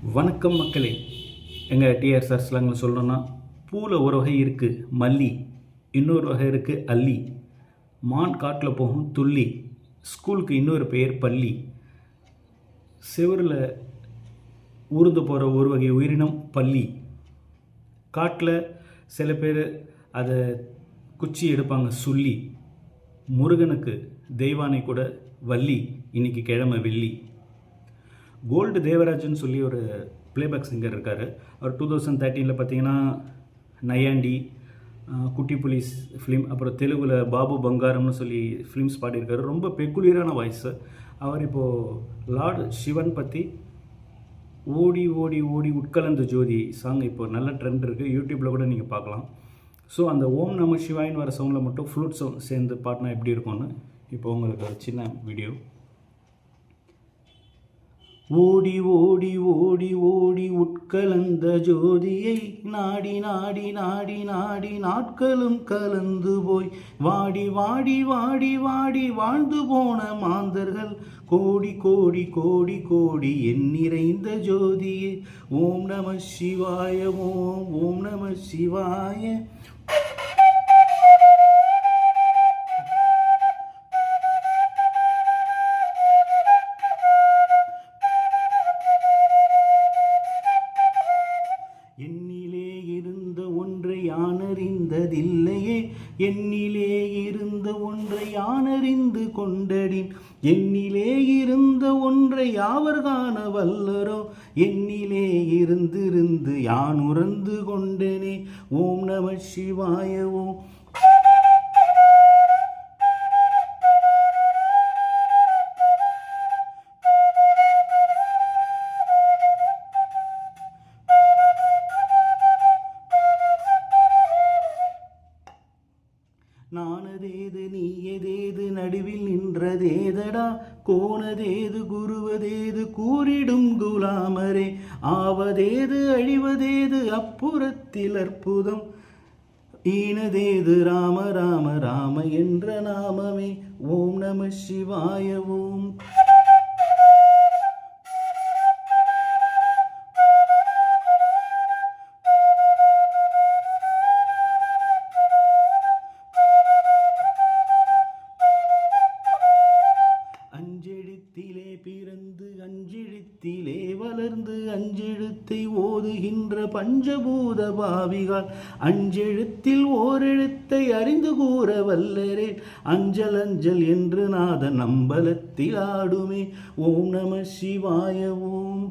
வணக்கம் மக்களே. எங்கள் டிஆர்எஸ் ஸ்லாங்கில் சொல்லணும்னா, பூவில் ஒரு வகை இருக்குது மல்லி, இன்னொரு வகை இருக்குது அல்லி, மான் காட்டில் போகும் துள்ளி, ஸ்கூலுக்கு இன்னொரு பெயர் பள்ளி, செவரில் ஊர்ந்து போகிற ஒரு வகை உயிரினம் பள்ளி, காட்டில் சில பேர் அதை குச்சி எடுப்பாங்க சொல்லி, முருகனுக்கு தெய்வானை கூட வள்ளி, இன்றைக்கி கிழமை வெள்ளி. கோல்டு தேவராஜன் சொல்லி ஒரு பிளேபேக் சிங்கர் இருக்கார். அவர் 2013 பார்த்தீங்கன்னா நையாண்டி, குட்டி புலிஸ் ஃபிலிம், அப்புறம் தெலுங்கில் பாபு பங்காரம்னு சொல்லி ஃபிலிம்ஸ் பாடியிருக்காரு. ரொம்ப பெக்குலியரான வாய்ஸு. அவர் இப்போது லார்டு சிவன் பற்றி ஓடி ஓடி ஓடி உட்கலந்த ஜோதி சாங் இப்போ நல்ல ட்ரெண்ட் இருக்குது. யூடியூப்பில் கூட நீங்கள் பார்க்கலாம். ஸோ அந்த ஓம் நம சிவாயின்னு வர சவுண்டில் மட்டும் ஃப்ளூட் சவுண்ட் சேர்ந்து பாட்டினா எப்படி இருக்கும்னு இப்போ உங்களுக்கு ஒரு சின்ன வீடியோ. ஓடி ஓடி ஓடி ஓடி உட்கலந்த ஜோதியை நாடி நாடி நாடி நாடி நாட்களும் கலந்து போய் வாடி வாடி வாடி வாடி வாழ்ந்து போன மாந்தர்கள் கோடி கோடி கோடி கோடி எண்ணிறைந்த ஜோதியே. ஓம் நம சிவாய, ஓம் ஓம் நம சிவாய. என்னிலே இருந்த ஒன்றை யானறிந்ததில்லையே, என்னிலே இருந்த ஒன்றை யானறிந்து கொண்டடின், என்னிலே இருந்த ஒன்றை யாவர் காண வல்லரோ, என்னிலே இருந்திருந்து யான் உணர்ந்து கொண்டனே. ஓம் நம சிவாய. ஓம் நானதேது நீயதேது நடுவில் நின்றதேதடா, கோணதேது குருவதேது கூறிடும் குலாமரே, ஆவதேது அழிவதேது அப்புறத்தில் அற்புதம், ஈனதேது ராம ராம ராம என்ற நாமமே. ஓம் நம சிவாய. ஓம் அஞ்செழுத்திலே பிறந்து அஞ்செழுத்திலே வளர்ந்து அஞ்செழுத்தை ஓதுகின்ற பஞ்சபூத பாவிகால் அஞ்செழுத்தில் ஓரெழுத்தை அறிந்து கூற வல்லரே, அஞ்சல் அஞ்சல் என்று நாதன் அம்பலத்தில் ஆடுமே. ஓம் நம சிவாய. ஓம்